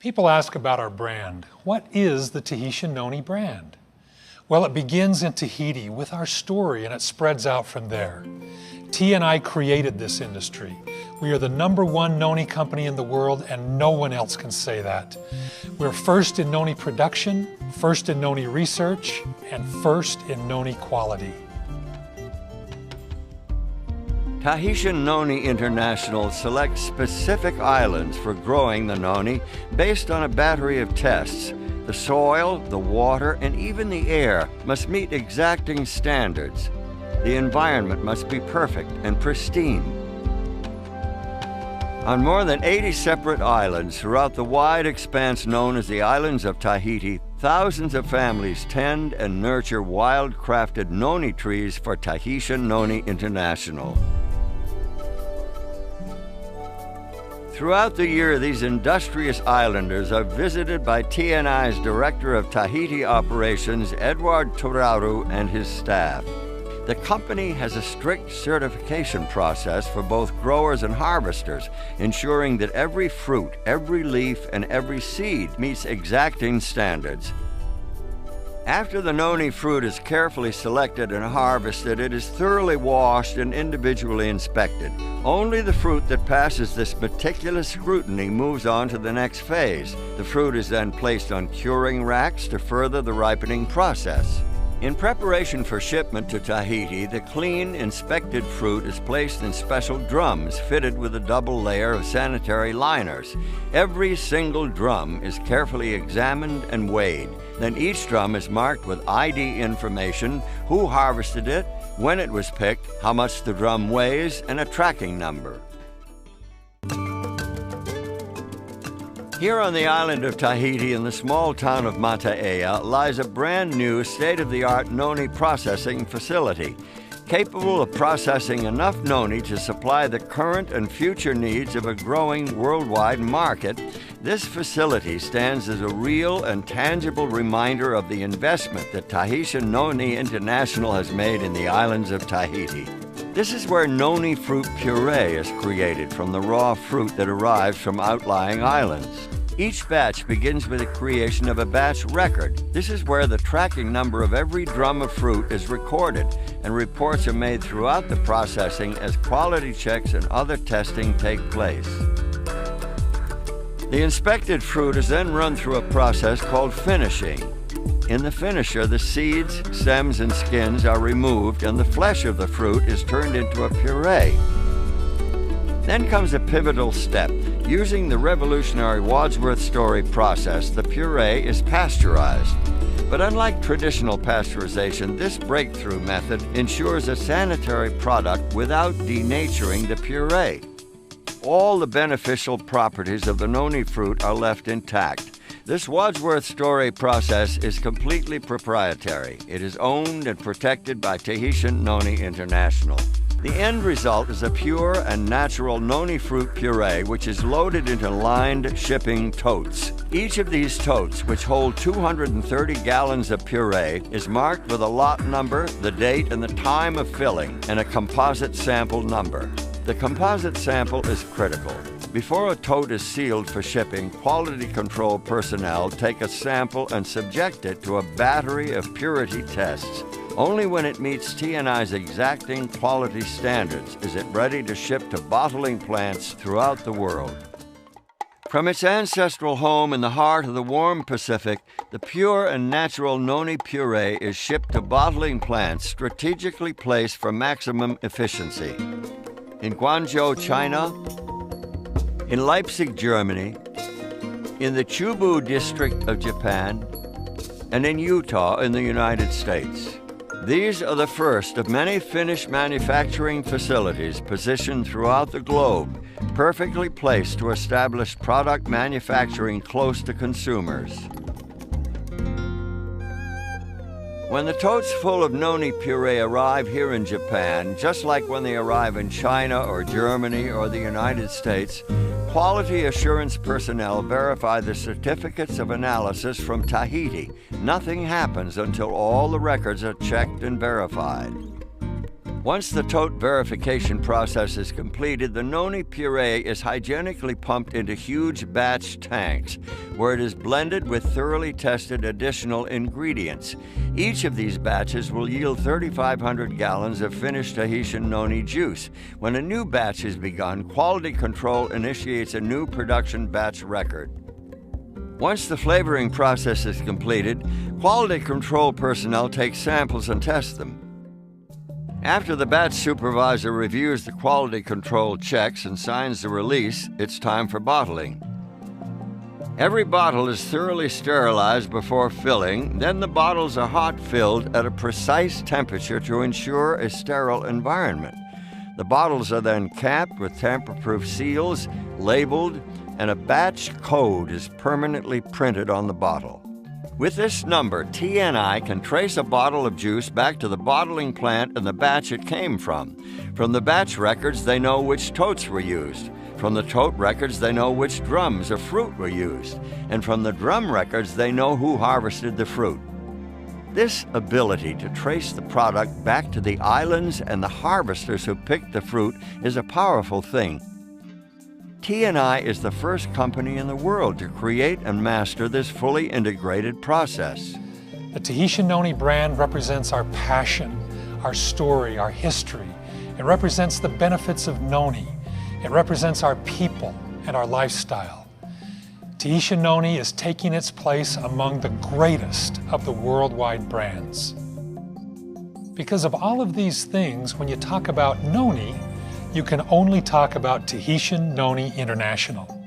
People ask about our brand. What is the Tahitian Noni brand? Well, it begins in Tahiti with our story and it spreads out from there. T and I created this industry. We are the #1 Noni company in the world and no one else can say that. We're first in Noni production, first in Noni research, and first in Noni quality. Tahitian Noni International selects specific islands for growing the noni based on a battery of tests. The soil, the water, and even the air must meet exacting standards. The environment must be perfect and pristine. On more than 80 separate islands throughout the wide expanse known as the islands of Tahiti, thousands of families tend and nurture wild-crafted noni trees for Tahitian Noni International. Throughout the year, these industrious islanders are visited by TNI's Director of Tahiti Operations, Edward Turaru, and his staff. The company has a strict certification process for both growers and harvesters, ensuring that every fruit, every leaf, and every seed meets exacting standards. After the noni fruit is carefully selected and harvested, it is thoroughly washed and individually inspected. Only the fruit that passes this meticulous scrutiny moves on to the next phase. The fruit is then placed on curing racks to further the ripening process. In preparation for shipment to Tahiti, the clean, inspected fruit is placed in special drums fitted with a double layer of sanitary liners. Every single drum is carefully examined and weighed. Then each drum is marked with ID information, who harvested it, when it was picked, how much the drum weighs, and a tracking number. Here on the island of Tahiti in the small town of Mataaea lies a brand new state-of-the-art noni processing facility, capable of processing enough noni to supply the current and future needs of a growing worldwide market. This facility stands as a real and tangible reminder of the investment that Tahitian Noni International has made in the islands of Tahiti. This is where noni fruit puree is created from the raw fruit that arrives from outlying islands. Each batch begins with the creation of a batch record. This is where the tracking number of every drum of fruit is recorded, and reports are made throughout the processing as quality checks and other testing take place. The inspected fruit is then run through a process called finishing. In the finisher, the seeds, stems, and skins are removed and the flesh of the fruit is turned into a puree. Then comes a pivotal step. Using the revolutionary Wadsworth Story process, the puree is pasteurized. But unlike traditional pasteurization, this breakthrough method ensures a sanitary product without denaturing the puree. All the beneficial properties of the noni fruit are left intact. This Wadsworth Story process is completely proprietary. It is owned and protected by Tahitian Noni International. The end result is a pure and natural noni fruit puree which is loaded into lined shipping totes. Each of these totes, which hold 230 gallons of puree, is marked with a lot number, the date and the time of filling, and a composite sample number. The composite sample is critical. Before a tote is sealed for shipping, quality control personnel take a sample and subject it to a battery of purity tests. Only when it meets T&I's exacting quality standards is it ready to ship to bottling plants throughout the world. From its ancestral home in the heart of the warm Pacific, the pure and natural noni puree is shipped to bottling plants strategically placed for maximum efficiency. In Guangzhou, China, in Leipzig, Germany, in the Chubu district of Japan, and in Utah in the United States. These are the first of many finished manufacturing facilities positioned throughout the globe, perfectly placed to establish product manufacturing close to consumers. When the totes full of noni puree arrive here in Japan, just like when they arrive in China or Germany or the United States, quality assurance personnel verify the certificates of analysis from Tahiti. Nothing happens until all the records are checked and verified. Once the tote verification process is completed, the noni puree is hygienically pumped into huge batch tanks, where it is blended with thoroughly tested additional ingredients. Each of these batches will yield 3,500 gallons of finished Tahitian noni juice. When a new batch is begun, quality control initiates a new production batch record. Once the flavoring process is completed, quality control personnel take samples and test them. After the batch supervisor reviews the quality control checks and signs the release, it's time for bottling. Every bottle is thoroughly sterilized before filling, then the bottles are hot filled at a precise temperature to ensure a sterile environment. The bottles are then capped with tamper-proof seals, labeled, and a batch code is permanently printed on the bottle. With this number, TNI can trace a bottle of juice back to the bottling plant and the batch it came from. From the batch records, they know which totes were used. From the tote records, they know which drums of fruit were used. And from the drum records, they know who harvested the fruit. This ability to trace the product back to the islands and the harvesters who picked the fruit is a powerful thing. TNI is the first company in the world to create and master this fully integrated process. The Tahitian Noni brand represents our passion, our story, our history. It represents the benefits of noni. It represents our people and our lifestyle. Tahitian Noni is taking its place among the greatest of the worldwide brands. Because of all of these things, when you talk about noni, you can only talk about Tahitian Noni International.